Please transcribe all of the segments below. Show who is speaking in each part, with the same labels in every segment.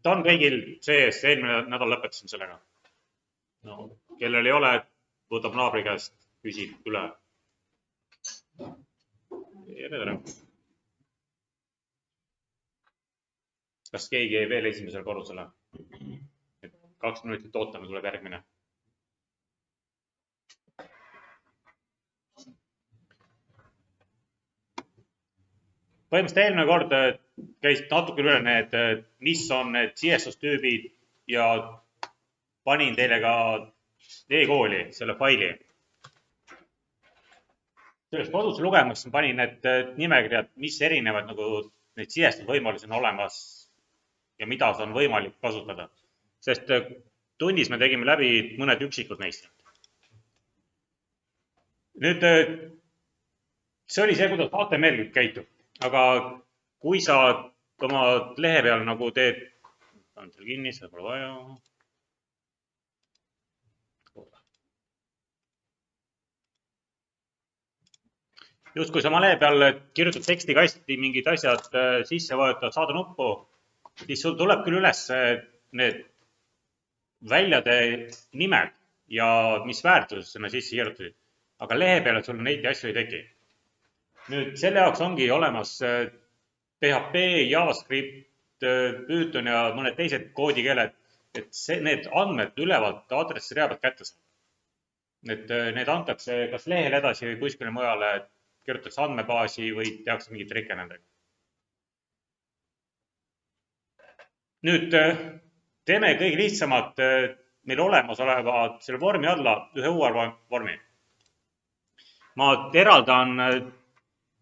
Speaker 1: ta on kõigil sees, eelmine nädal lõpetasime sellega. No, kellel ei ole, võtab naabri käest, küsib üle. Tere. Kas keegi jäi veel esimesele korrusele? 2 minutit ootame, tuleb järgmine. Põhimõtteliselt eelmine kord käis natuke üle need, mis on need CSS-tüübid ja panin teile ka e-kooli selle faili. Sellest kodus lugemas panin need nimekirjad, mis erinevad nagu neid CSS-võimalusi on olemas ja mida on võimalik kasutada. Sest tunnis me tegime läbi mõned üksikud neist. Nüüd, see oli see, kuidas HTML käitub. Aga kui sa oma lehe peal nagu teed, on seal kinni, seda pole vaja. Just kui sa oma lehe peal kirjutad tekstikasti mingid asjad sisse, vajutad saada nuppu, siis sul tuleb küll üles need väljade nimed ja mis väärtuses sinna sisse kirjutasid. Aga lehe peale sul neid asju ei teki. Nüüd selle jaoks ongi olemas PHP, JavaScript, Python ja mõned teised koodikeeled, et need andmed ülevalt aadressirea pealt kätte saada. Need antakse kas lehel edasi või kuskile mujale, kirjutatakse andmebaasi või tehakse mingeid trikke nendega. Nüüd teeme kõige lihtsamad meil olemasoleva selle vormi alla ühe uue vormi. Ma eraldan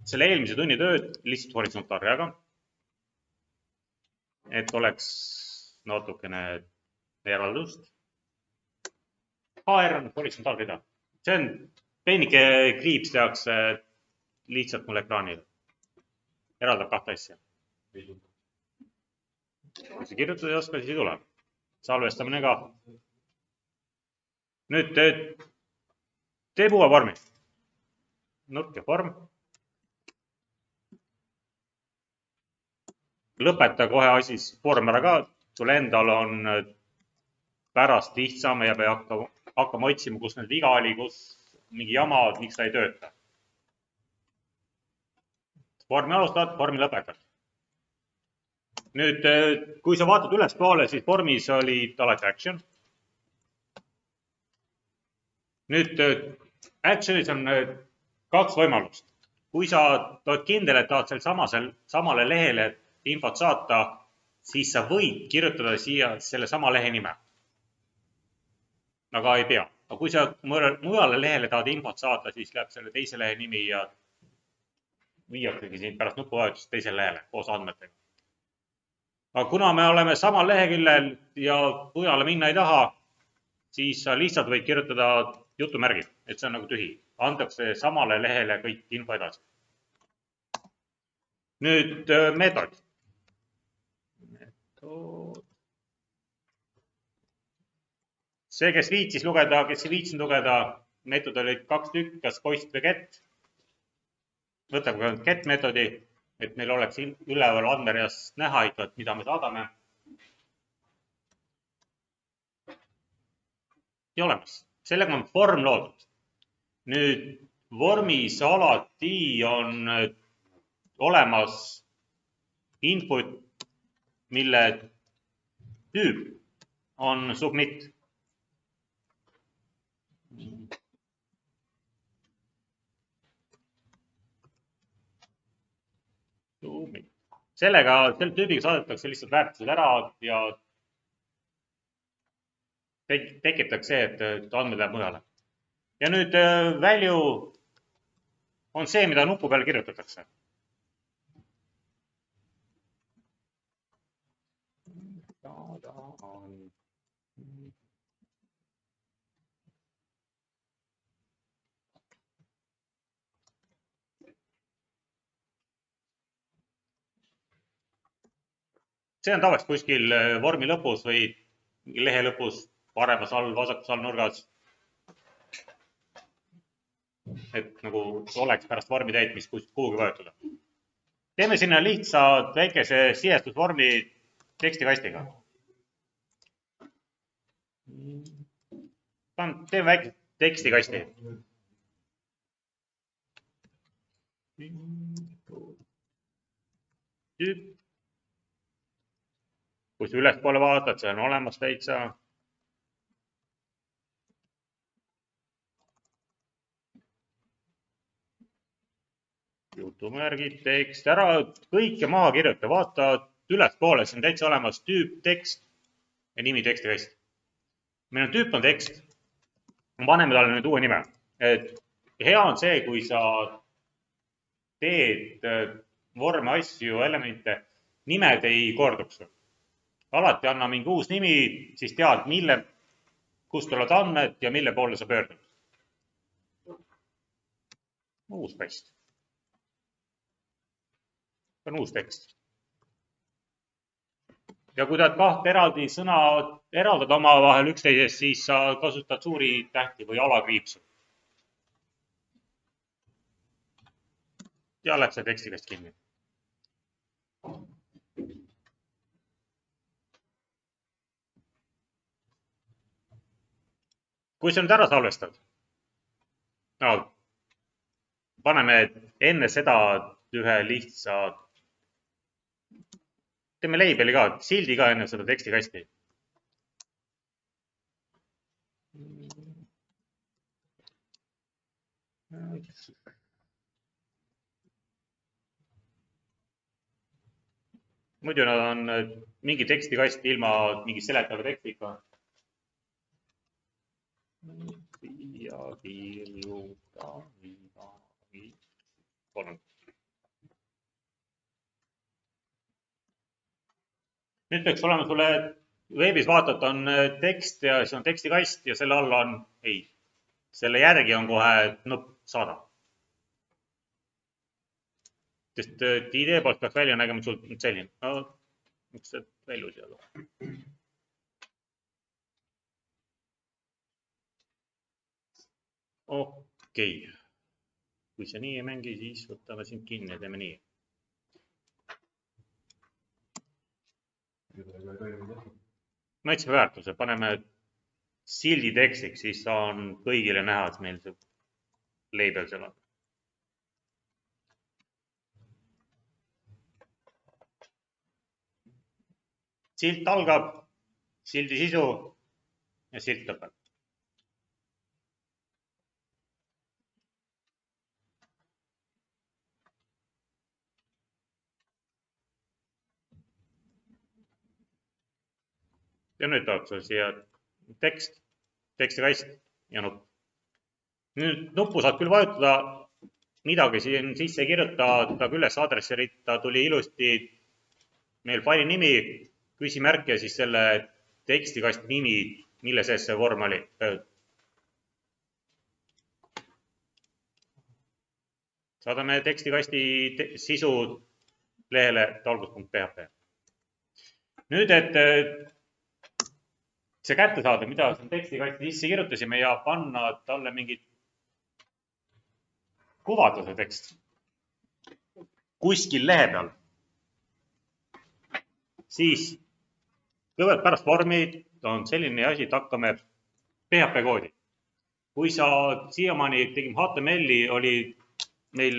Speaker 1: selle eelmise tunni tööd lihtsalt horisontaalreaga, et oleks natukene eraldust. HR on horisontaalrida. See on peenike kriips tehakse lihtsalt mul ekraanile. Eraldab 2 asja. Kui see kirjutada ei oska, siis ei tule. Salvestamine ka. Nüüd teeb uue vormi. Nurk ja vorm. Lõpeta kohe asi vorm ära ka. Sul endal on pärast lihtsam ja ei hakkama otsima, kus need viga oli, kus mingi jama, miks ta ei tööta. Vormi alustad, vormi lõpetad. Nüüd, kui sa vaatad üles poole, siis vormis oli alati action. Nüüd, actionis on 2 võimalust. Kui sa oled kindel, et tahad samale lehele infot saata, siis sa võid kirjutada siia selle sama lehe nime. Aga ei pea. Aga kui sa mujale lehele tahad infot saata, siis läheb selle teise lehe nimi ja viiaksegi siin pärast nupuvajutust teisele lehele koos andmetega. Aga kuna me oleme samal leheküljel ja mujale minna ei taha, siis sa lihtsalt võid kirjutada jutumärgi, et see on nagu tühi. Antakse samale lehele kõik info edasi. Nüüd meetod. See, kes viitsis lugeda, kes ei viitsinud lugeda, meetod olid 2 tükki, kas post või get. Võtame get meetodi, et meil oleks üleval andmereas näha ikka, mida me saadame. Ja olemas. Sellega on vorm loodud. Nüüd vormis alati on olemas input, mille tüüp on submit. Selle tüübiga saadetakse lihtsalt väärtused ära ja tekitakse see, et andmed läheb mujale. Ja nüüd value on see, mida nupu peal kirjutatakse. See on tavaliselt kuskil vormi lõpus või lehe lõpus, paremas all, vasakus all nurgas. Et nagu oleks pärast vormi täitmist kuhugi vajutada. teeme sinna lihtsa väikese sihestusvormi tekstikastiga. Teeme väikse tekstikasti. Kui sa ülespoole vaatad, see on olemas täitsa. Jutumärgid, tekst, ära kõike maha kirjuta, vaata ülespoole, see on täitsa olemas tüüp, tekst ja nimi tekstikast. Meil on tüüp on tekst. Paneme talle nüüd uue nime. Hea on see, kui sa teed vorme, asju, elemente, nimed ei korduks. Alati anna mingi uus nimi, siis tead, kust tulevad andmed ja mille poole sa pöördud. Uus pest. See on uus tekst. Ja kui tahad kahte eraldi sõna eraldada omavahel üksteisest, siis sa kasutad suuri tähti või alakriipsu. Ja läks see tekstikast kinni. Kui sa nüüd ära salvestad, paneme enne seda ühe lihtsa, teeme label'i ka, sildi ka enne seda tekstikasti. Muidu nad on mingi tekstikast ilma mingi seletava tekstiga. Ja kirjuta midagi. Palun. Nüüd peaks olema sulle veebis vaatad, on tekst ja see on tekstikast ja selle all on ei. Selle järgi on kohe nupp saada. Sest idee poolt peaks välja nägema sul selline. Miks see välja seal? Okei. Kui see nii ei mängi, siis võtame sind kinni ja teeme nii. Ma ütlesin väärtuse, paneme sildi tekstiks, siis on kõigile näha, et meil see label seal on. Silt algab, sildi sisu ja silt lõpeb. Ja nüüd tahab sul siia tekst, tekstikast ja nupp. Nüüd nuppu saad küll vajutada, midagi siin sisse kirjutada, ta üles aadressirita tuli ilusti meil faili nimi, küsimärk ja siis selle tekstikast nimi, mille sees see vorm oli. Saadame tekstikasti sisu lehele talgus.php. Nüüd, et see kätte saada, mida siin tekstikasti sisse kirjutasime ja panna talle mingid kuvada see tekst kuskil lehe peal. Siis kõigepealt pärast vormi on selline asi, et hakkame PHP koodi. Kui sa siiamaani tegime HTML-i, oli meil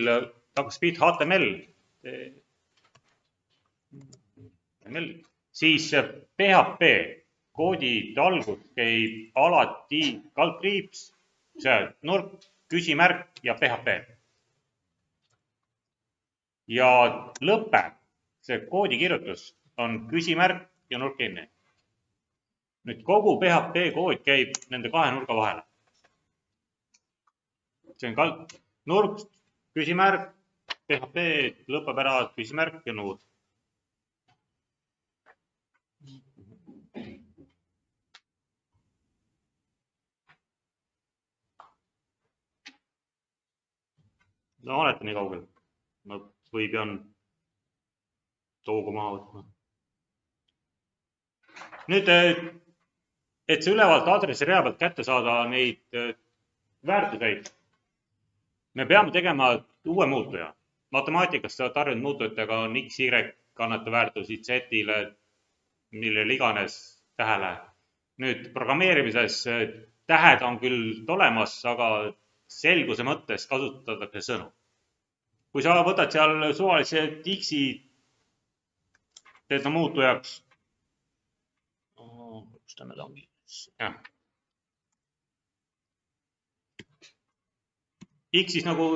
Speaker 1: hakkas pihta HTML, siis PHP koodi algus käib alati kaldkriips, see nurk, küsimärk ja PHP. Ja lõpeb see koodi kirjutus on küsimärk ja nurk kinni. Nüüd kogu PHP kood käib nende kahe nurga vahele. See on nurk, küsimärk, PHP lõpeb ära küsimärk ja nuud. No olete nii kaugel. Või pean toogu maha võtma. Nüüd, et see ülevalt aadressi rea pealt kätte saada neid väärtuseid, me peame tegema uue muutuja. matemaatikas sa oled harjunud muutujatega on X, Y kannata väärtusi Z-ile, millele iganes tähele. Nüüd programmeerimises tähed on küll olemas, aga selguse mõttes kasutatakse sõnu. Kui sa võtad seal suvalise X-i, teed ta muutujaks. Kus ta nüüd ongi? X-is nagu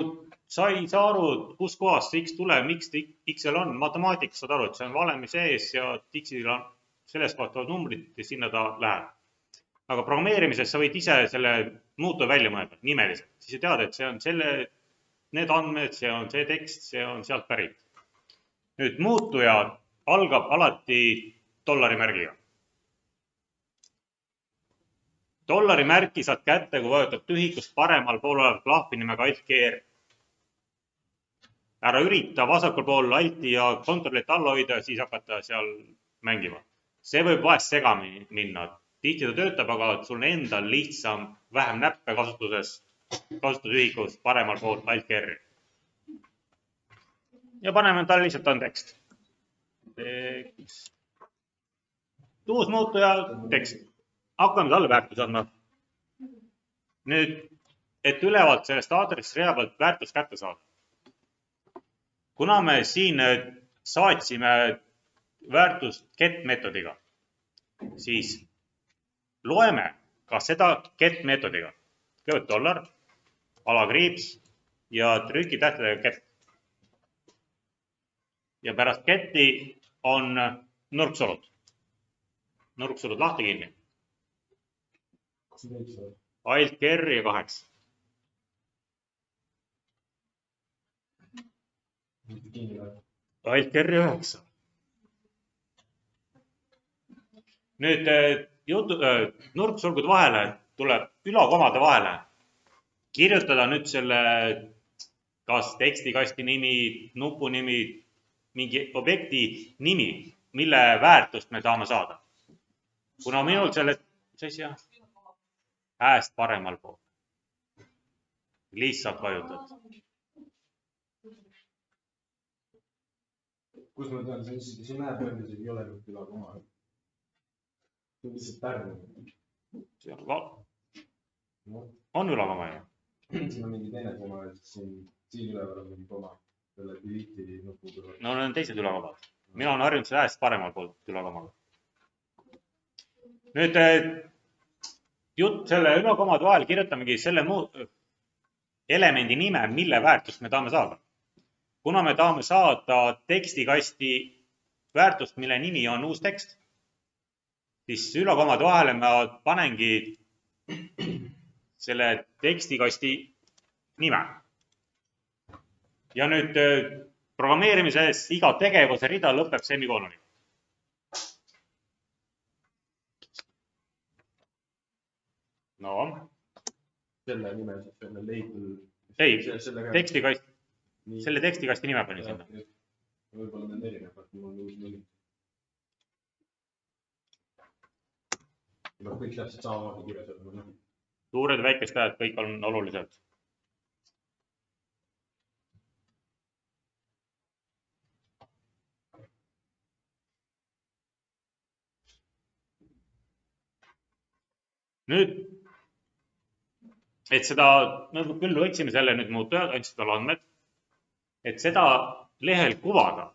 Speaker 1: sa ei saa aru, kus kohast see X tuleb, miks ta X-el on. Matemaatikas saad aru, et see on valemi sees ja X-il on sellest kohta numbrid ja sinna ta läheb. Aga programmeerimises sa võid ise selle muutuja välja mõelda nimeliselt. Siis sa tead, et see on need andmed, see on see tekst, see on sealt pärit. Nüüd muutuja algab alati dollarimärgiga. Dollarimärki saad kätte, kui vajutad tühikust paremal pool olev klahvi nimega Alt-G-R. Ära ürita vasakul pool Alti ja kontrollit alla hoida, siis hakata seal mängima. See võib vahest segami minna. Tihti ta töötab, aga sul endal lihtsam vähem näppe kasutusühikus paremal pool Alt-G-R. Ja paneme talle lihtsalt on tekst. Uus muutuja tekst. Hakkame talle väärtus andma. Nüüd, et ülevalt sellest aadressirea pealt väärtus kätte saada. Kuna me siin saatsime väärtust get meetodiga, siis loeme ka seda get meetodiga. Kõigepealt dollar, alakriips ja trükitähtedega get. Ja pärast geti on nurksolud. Nurksolud lahti kinni. Alt-G-R ja 8. Alt-G-R ja 9. Nüüd nurksulgude vahele tuleb ülakomade vahele kirjutada nüüd selle kas tekstikasti nimi, nupu nimi, mingi objekti nimi, mille väärtust me tahame saada. Kuna minul selle äest paremal pool. Lihtsalt vajutad.
Speaker 2: Kus ma tean, see näeb öeldes, et ei ole nüüd ülakoma. See on lihtsalt pärm.
Speaker 1: On ülakoma ju?
Speaker 2: Siin on mingi teine koma, siin üleval on mingi koma. Selle delete'i nupu kõrval.
Speaker 1: No need on teised ülakomad. Mina olen harjunud selle äest paremal poolt ülakomaga. Nüüd jutt selle ülakomade vahel kirjutamegi selle elemendi nime, mille väärtust me tahame saada. Kuna me tahame saada tekstikasti väärtust, mille nimi on uus tekst, siis ülakomade vahele ma panengi selle tekstikasti nime. Ja nüüd programmeerimises iga tegevuse rida lõpeb semikooloniga. No.
Speaker 2: Selle nime, selle label.
Speaker 1: Ei, tekstikast. Selle tekstikasti nime pani sinna.
Speaker 2: Võib-olla need erinevad, mul on uus nimi. Kõik täpselt samamoodi kirjas.
Speaker 1: Suured ja väikest tähed, kõik on olulised. Nüüd, et seda, me küll võtsime selle nüüd muutuja, andsid talle andmed, et seda lehel kuvada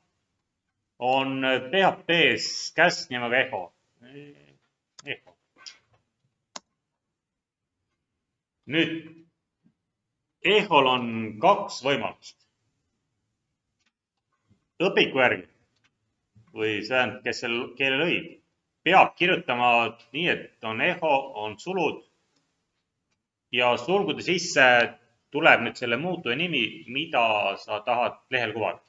Speaker 1: on PHP-s käsk nimega echo. Nüüd, echol on kaks võimalust. Õpiku järgi või see on, kes selle keele lõi, peab kirjutama nii, et on echo, on sulud ja sulgude sisse tuleb nüüd selle muutuja nimi, mida sa tahad lehel kuvada.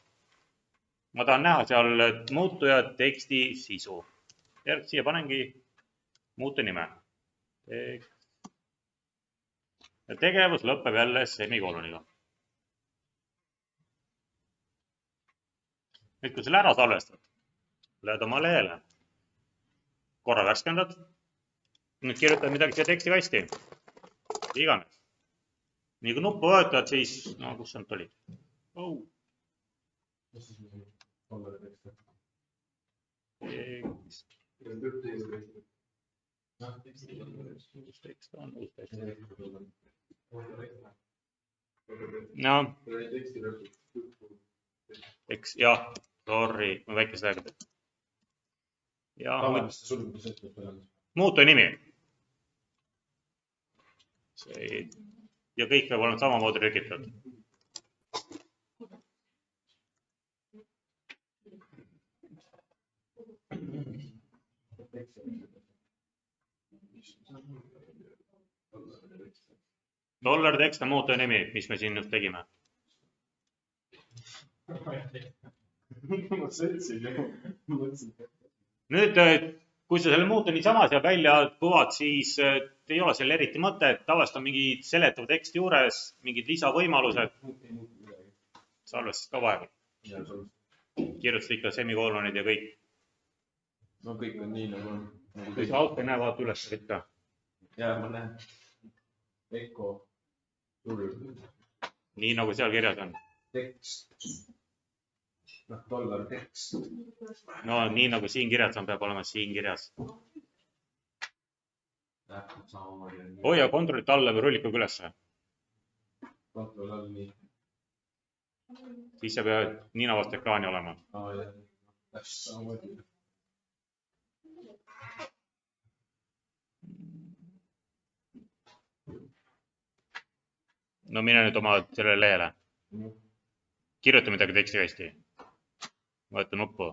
Speaker 1: Ma tahan näha seal muutuja teksti sisu. Siia panengi muutuja nime. Ja tegevus lõpeb jälle semikooloniga. Nüüd, kui selle ära salvestad, lähed oma lehele, korra värskendad, nüüd kirjutad midagi siia tekstikasti, iganes. Nii kui nuppu vajutad, siis, no kus see nüüd oli?
Speaker 2: mis siis dollari tekst on?
Speaker 1: Tekst on uus tekst. No, eks jah, sorry, ma väikest räägida.
Speaker 2: Tavaliste sulgudes ette peale.
Speaker 1: Muutu nimi. Ja kõik peab olema samamoodi trükitud. Dollar tekst on muutu nimi, mis me siin just tegime. Nüüd, kui sa selle muutu niisama seal välja kuvad, siis ei ole seal eriti mõtet. Tavaliselt on mingi seletav tekst juures, mingid lisavõimalused. Salvestas ka vahepeal. Kirjutasid ikka semikoolonid ja kõik.
Speaker 2: No kõik on nii nagu on.
Speaker 1: Kui sa auto ei näe, vaata üles ikka.
Speaker 2: Jaa, ma näen. Eko.
Speaker 1: Nii nagu seal kirjas on.
Speaker 2: Tekst. Dollar tekst.
Speaker 1: No nii nagu siin kirjas on, peab olema siin kirjas. Hoia kontrollit alla või rullikuga ülesse.
Speaker 2: Kontroll all nii.
Speaker 1: Siis sa pead nina vastu ekraani olema. No mine nüüd oma sellele lehele. Kirjuta midagi tekstikasti. Vaata nuppu.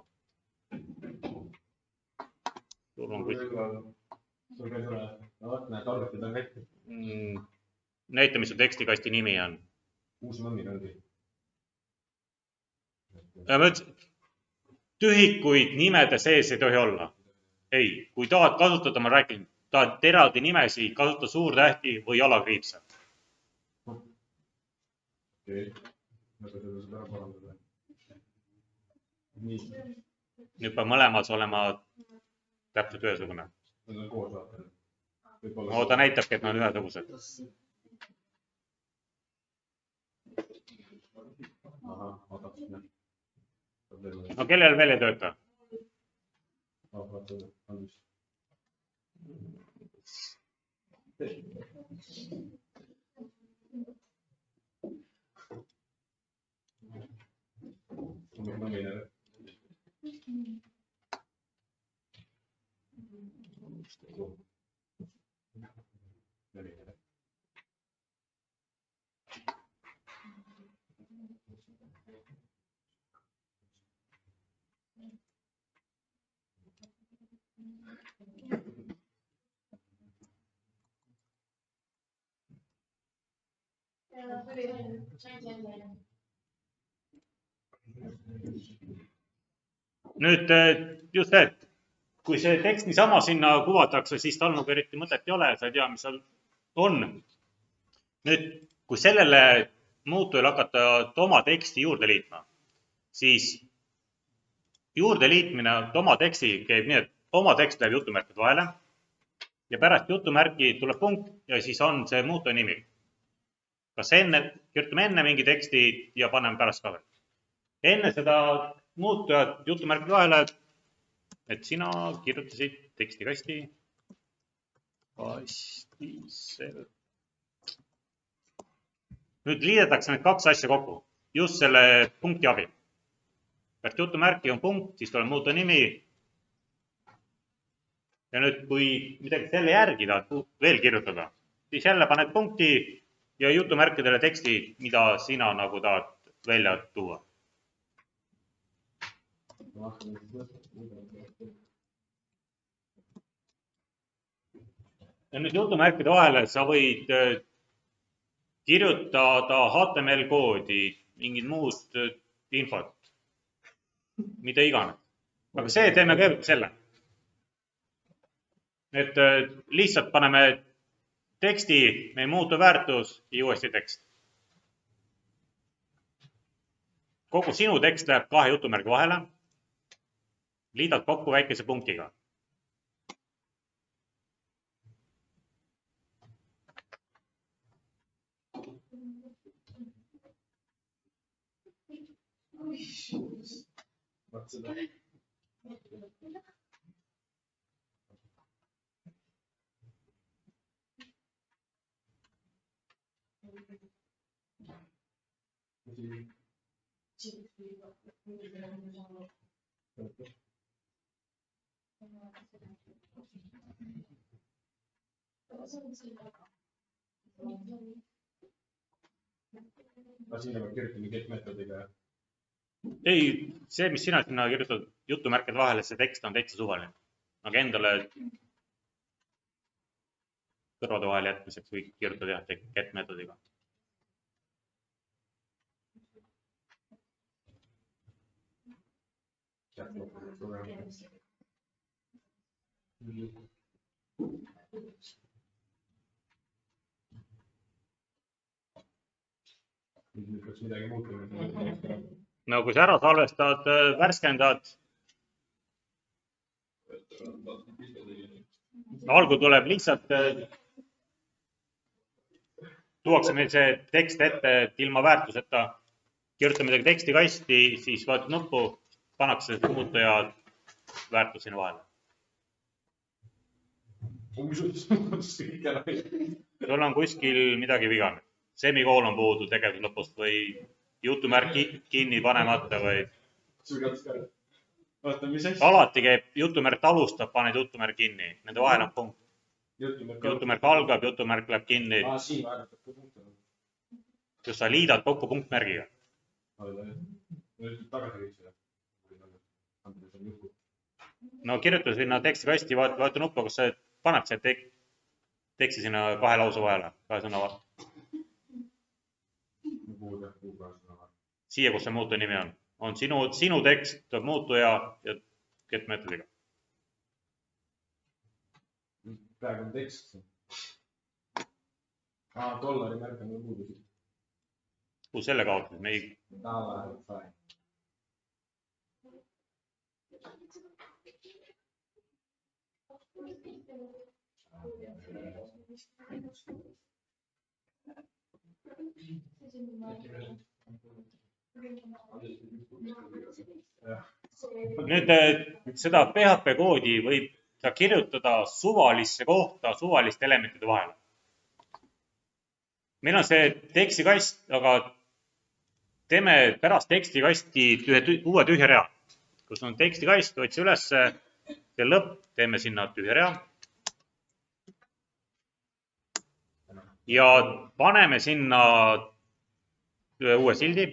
Speaker 1: Sul on näita, mis su tekstikasti nimi on.
Speaker 2: Uus mõmmi ongi.
Speaker 1: Tühikuid nimede sees ei tohi olla. Ei, kui tahad kasutada, ma räägin, tahad eraldi nimesi, kasuta suurtähti või alakriipse.
Speaker 2: Okei. Aga seda saab ära parandada. Nii.
Speaker 1: Nüüd peab mõlemas olema täpselt ühesugune.
Speaker 2: Need on koos vaata.
Speaker 1: No ta näitabki, et nad on ühesugused.
Speaker 2: Aha, oodaks.
Speaker 1: No kellel veel ei tööta?
Speaker 2: Vaata, on vist.
Speaker 1: Nüüd just see, et kui see tekst niisama sinna kuvatakse, siis tal nagu eriti mõtet ei ole, sa ei tea, mis seal on. Nüüd, kui sellele muutujale hakata oma teksti juurde liitma, siis juurde liitmine oma teksti käib nii, et oma tekst läheb jutumärkide vahele ja pärast jutumärki tuleb punkt ja siis on see muutuja nimi. Kas kirjutame enne mingi teksti ja paneme pärast ka veel. Enne seda muutujad jutumärkide vahele, et sina kirjutasid tekstikasti. Nüüd liidetakse need kaks asja kokku, just selle punkti abil. Pärast jutumärki on punkt, siis tuleb muutuja nimi. Ja nüüd, kui midagi selle järgi tahad veel kirjutada, siis jälle paned punkti ja jutumärkidele teksti, mida sina nagu tahad välja tuua. Ja nüüd jutumärkide vahele sa võid kirjutada HTML koodi, mingid muud infot, mida iganes. Aga see teeme ka selle. Et lihtsalt paneme teksti, me ei muutu väärtus ja uuesti tekst. Kogu sinu tekst läheb kahe jutumärgi vahele. Liidad kokku väikese punktiga.
Speaker 2: tahad seda? Siin ma kirjutan get meetodiga.
Speaker 1: Ei, see, mis sina sinna kirjutad jutumärkide vahele, see tekst on täitsa suvaline. Aga endale kõrvade vahele jätmiseks või kirjutada jah, get meetodiga.
Speaker 2: Kas midagi muutuma?
Speaker 1: No kui sa ära salvestad, värskendad. Algul tuleb lihtsalt, tuuakse meil see tekst ette, et ilma väärtuseta kirjuta midagi tekstikasti, siis vajutad nuppu, pannakse muutuja väärtus sinna vahele. Sul on kuskil midagi vigane. Semikool on puudu tegevuslõpust või jutumärk kinni panemata või. Alati käib jutumärk alustab, paned jutumärk kinni. Nende vahel on punkt. Jutumärk algab, jutumärk läheb kinni. Just sa liidad kokku punktmärgiga. No kirjuta sinna tekstikasti, vaata nuppu, kas see paneb see teksti sinna kahe lause vahele, kahe sõna vahele. Siia, kus see muutuja nimi on sinu tekst, muutuja ja get meetodiga.
Speaker 2: Praegu on tekst. Dollari märk on puudusid.
Speaker 1: Kui selle kaotasid, me ei... Nüüd seda PHP koodi võib sa kirjutada suvalisse kohta, suvaliste elementide vahele. Meil on see tekstikast, aga teeme pärast tekstikasti ühe uue tühja rea. Kus on tekstikast, otsi üles, see lõpp, teeme sinna tühja rea. Ja paneme sinna ühe uue sildi,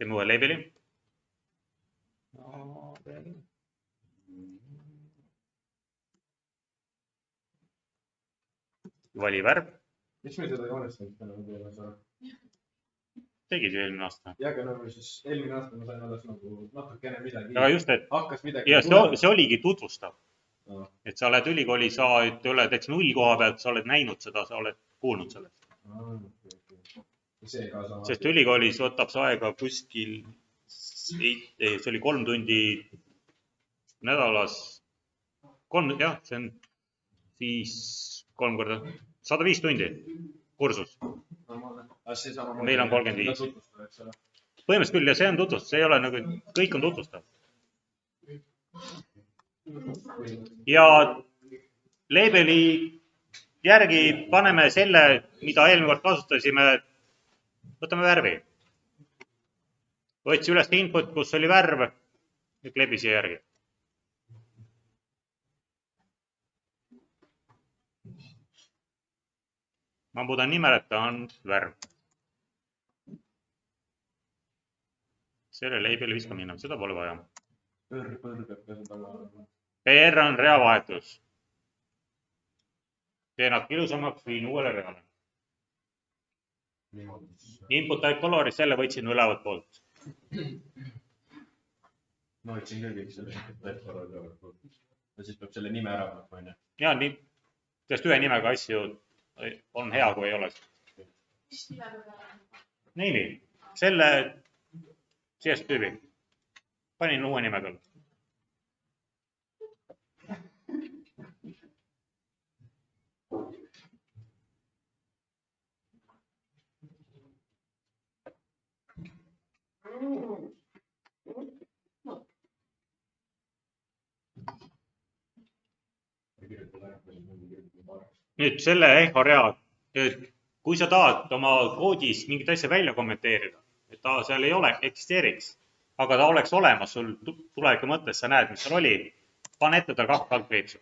Speaker 1: teeme uue labeli. Vali värv.
Speaker 2: Miks me seda joonestanud täna?
Speaker 1: Tegi see eelmine aasta.
Speaker 2: Ja, aga nagu siis eelmine aasta ma sain alles nagu natukene midagi.
Speaker 1: Aga just, et
Speaker 2: hakkas midagi.
Speaker 1: Ja see oligi tutvustav. Et sa oled ülikooli, sa ei ole täitsa null koha pealt, sa oled näinud seda, sa oled kuulnud sellest. Sest ülikoolis võtab see aega kuskil, see oli 3 tundi nädalas, jah, see on siis 3 korda, 105 tundi kursus. Meil on 35. Põhimõtteliselt küll ja see on tutvust, see ei ole nagu, kõik on tutvustav. Ja labeli järgi paneme selle, mida eelmine kord kasutasime, võtame värvi. Võtsi üles input, kus oli värv, ja kleebi siia järgi. Ma muudan nimeleta on värv. Selle labeli viskame minna, seda pole vaja. PR on reavahetus. Teen nad ilusamaks, viin uuele reale. Input type coloris, selle võtsin ülevalt poolt.
Speaker 2: Ma võtsin küll kõik selle type colori ülevalt poolt. Ja siis peab selle nime ära panema.
Speaker 1: Ja, nii. Sest ühe nimega asju on hea, kui ei ole. Nii. Selle CS tüübi. Panin uue nime peal. nüüd selle eho rea, kui sa tahad oma koodis mingit asja välja kommenteerida, et ta seal ei ole, eksisteeriks, aga ta oleks olemas sul tuleviku mõttes, sa näed, mis seal oli, pane ette tal 2 kaldkriipsu.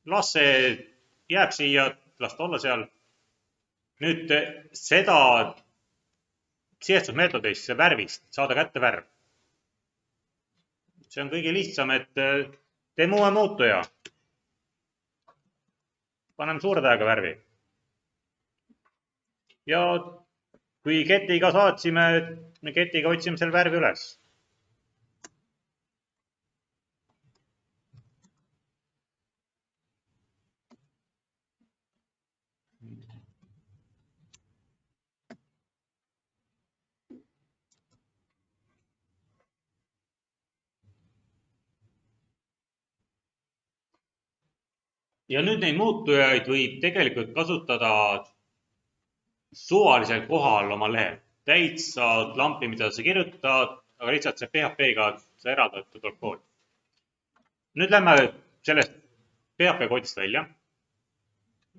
Speaker 1: Las see jääb siia, las ta olla seal. Nüüd seda sihestusmeetodist, see värvist, saada kätte värv. See on kõige lihtsam, et teeme uue muutuja. Paneme suure tähega värvi. Ja kui ketiga saatsime, me ketiga otsime selle värvi üles. Ja nüüd neid muutujaid võib tegelikult kasutada suvalisel kohal oma lehel. Täitsa lampi, mida sa kirjutad, aga lihtsalt see PHP-ga sa eraldatud kood. Nüüd lähme sellest PHP koodist välja.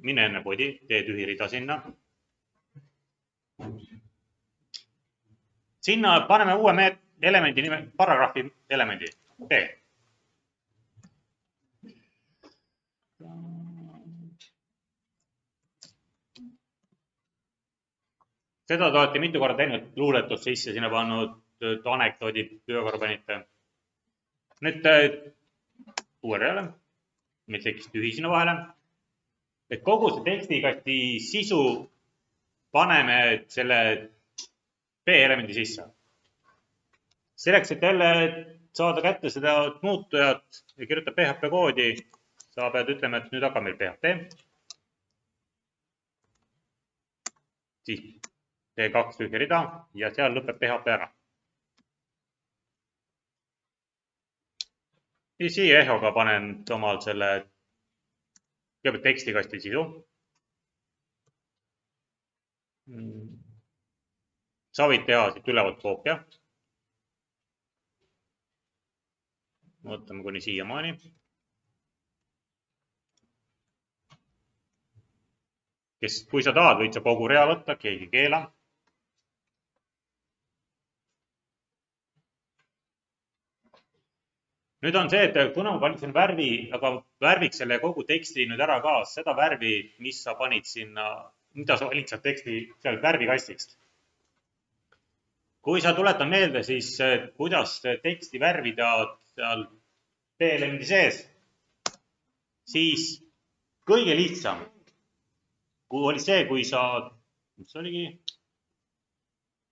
Speaker 1: Mine enne koodi, tee tühi rida sinna. Sinna paneme uue elemendi nime, paragrahvi elemendi P. Seda te olete mitu korda teinud, luuletust sisse sinna pannud, anekdoodi ühe korra panite. Nüüd URL, meil tekkis tühi sinna vahele. Et kogu see tekstikasti sisu paneme selle P-elemendi sisse. Selleks, et jälle saada kätte seda muutujat ja kirjutab PHP koodi, sa pead ütlema, et nüüd hakkab meil PHP. Siis tee 2 tühja rida ja seal lõpeb PHP ära. Ja siia ehoga panen omal selle kõigepealt tekstikasti sisu. Sa võid teha siit ülevalt koopia. Võtame kuni siiamaani. Kui sa tahad, võid sa kogu rea võtta, keegi keela. Nüüd on see, et kuna ma panin selle värvi, aga värviks selle kogu teksti nüüd ära ka, seda värvi, mis sa panid sinna, mida sa valid sealt teksti seal värvikastist. Kui sa tuletad meelde, siis kuidas teksti värvida seal P-elemendi sees, siis kõige lihtsam oli see, kui sa, mis oligi,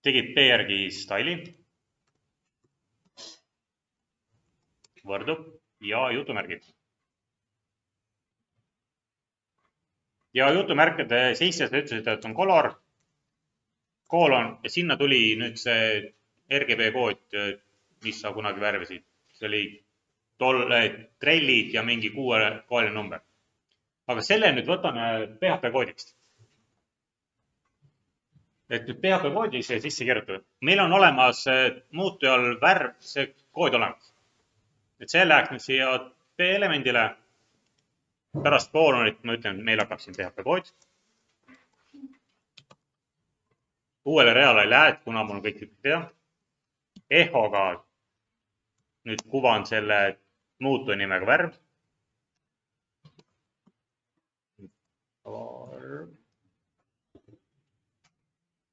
Speaker 1: tegid P järgi style'i. Võrdub ja jutumärgid. Ja jutumärkide sisse sa ütlesid, et on color, koolon ja sinna tuli nüüd see RGB kood, mis sa kunagi värvisid. See oli trellid ja mingi 6-kohaline number. Aga selle nüüd võtame PHP koodist. Et nüüd PHP koodi sisse kirjutada. Meil on olemas muutujal värv, see kood olemas. Et see läheks nüüd siia P-elemendile. Pärast koolonit ma ütlen, et meil hakkab siin PHP kood. Uuele reale ei lähe, kuna mul on kõik teha. Ehoga nüüd kuvan selle muutuja nimega värv.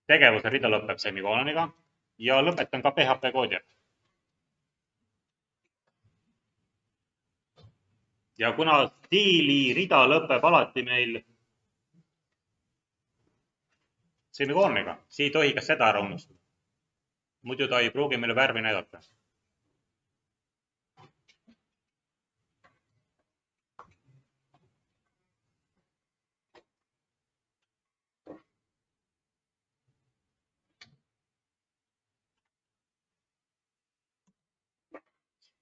Speaker 1: Tegevuse rida lõpeb semikooloniga ja lõpetan ka PHP koodi. Ja kuna stiili rida lõpeb alati meil semikooloniga, siis ei tohi ka seda ära unustada. Muidu ta ei pruugi meile värvi näidata.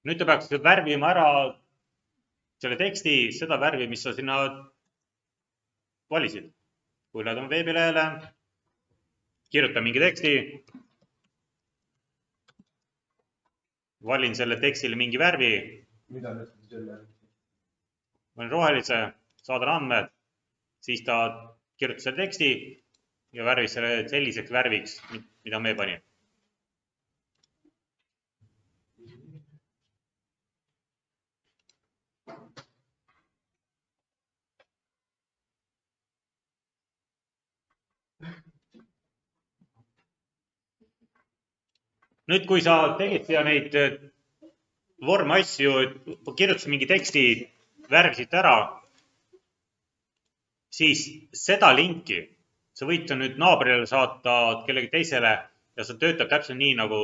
Speaker 1: Nüüd ta peaks värvima ära selle teksti, seda värvi, mis sa sinna valisid. Kui lähed oma veebilehele, kirjuta mingi teksti, valin selle tekstile mingi värvi,
Speaker 2: mida nüüd selle?
Speaker 1: panin rohelise, saadan andmed, siis ta kirjutas selle teksti ja värvis selle selliseks värviks, mida me panime. Nüüd, kui sa tegid siia neid vormasju, kirjutasid mingi teksti, värvisid ära, siis seda linki sa võid nüüd naabrile saata kellegi teisele ja see töötab täpselt nii, nagu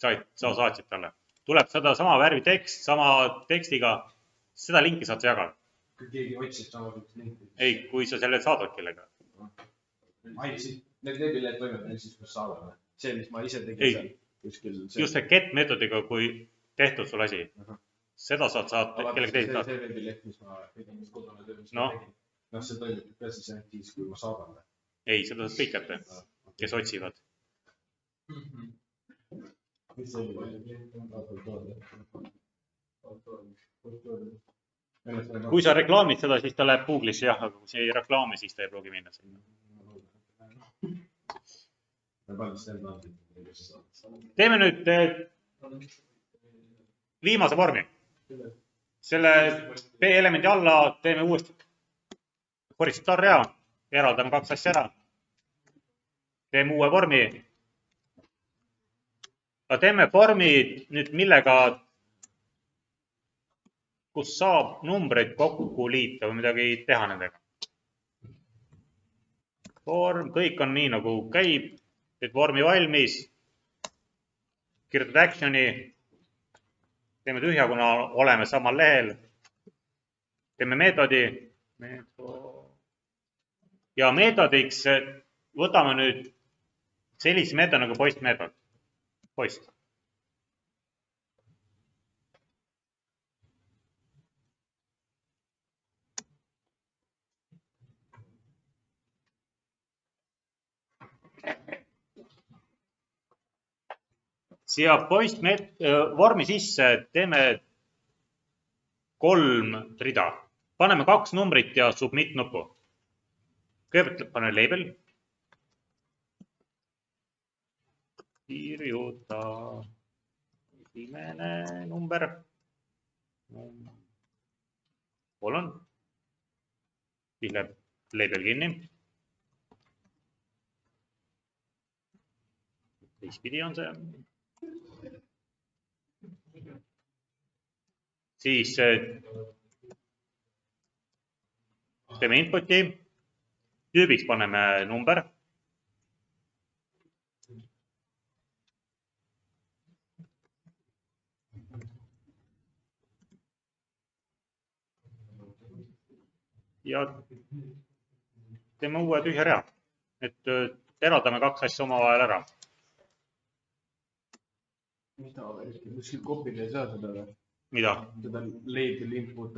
Speaker 1: sa saatsid talle. Tuleb seda sama värvi tekst, sama tekstiga, seda linki saad sa jagada.
Speaker 2: Kui keegi otsib samasugust linki?
Speaker 1: Ei, kui sa selle saadad kellega.
Speaker 2: Need veebilehed toimetavad siis, kus saadame. See, mis ma ise tegin seal kuskil.
Speaker 1: Just see get meetodiga, kui tehtud sul asi. Seda saad saata kellegi teisele.
Speaker 2: See veebileht, mis ma tegin, mis kodune töö, mis ma tegin. See toimub ka siis ainult siis, kui ma saadan.
Speaker 1: Ei, seda saad kõik kätte, kes otsivad.
Speaker 2: Mis see oli?
Speaker 1: Kui sa reklaamid seda, siis ta läheb Google'isse jah, aga kui sa ei reklaami, siis ta ei pruugi minna sinna. Teeme nüüd viimase vormi. Selle B-elemendi alla teeme uuesti horisontaalrea, eraldame kaks asja ära. Teeme uue vormi. Aga teeme vormi nüüd millega, kus saab numbreid kokku liita või midagi teha nendega. Vorm, kõik on nii nagu käib, teed vormi valmis, kirjutad actioni, teeme tühja, kuna oleme samal lehel, teeme meetodi ja meetodiks võtame nüüd sellise meetodi nagu post meetod. Post. Siia post vormi sisse teeme 3 rida. Paneme 2 numbrit ja submit nupu. Kõigepealt pane label. Kirjuta esimene number. Kolon. Siis läheb label kinni. Teistpidi on see. Siis teeme inputi, tüübiks paneme number. Ja teeme uue tühja rea, et eraldame 2 asja omavahel ära.
Speaker 2: Mida? Kuskil kopil ei saa seda või?
Speaker 1: Mida?
Speaker 2: Seda label input,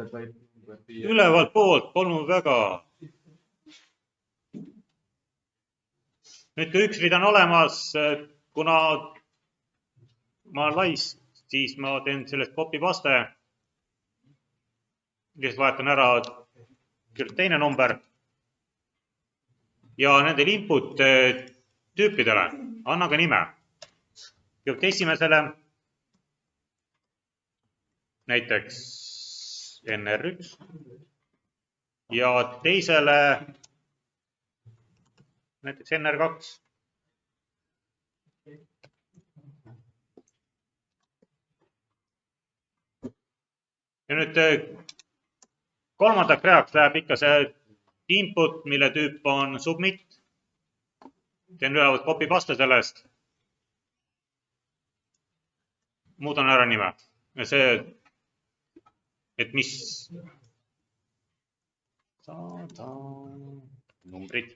Speaker 1: Ülevalt poolt, polnud väga. Nüüd, kui üks rida on olemas, kuna ma olen lais, siis ma teen sellest copy paste. Lihtsalt vahetan ära teine number. Ja nendel input tüüpidele anna ka nime. Esimesele näiteks NR1 ja teisele näiteks NR2. Ja nüüd kolmandaks reaks läheb ikka see input, mille tüüp on submit. Teen ülevalt copy paste sellest. Muudan ära nime. Ja see, et mis saada numbrid.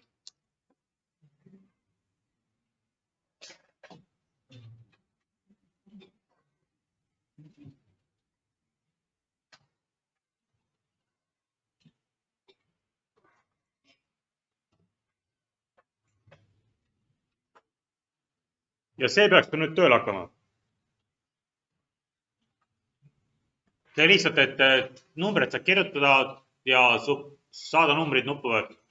Speaker 1: Ja see peaks ka nüüd tööle hakkama. see lihtsalt, et numbreid saad kirjutada ja saada numbrid nuppu vajutada.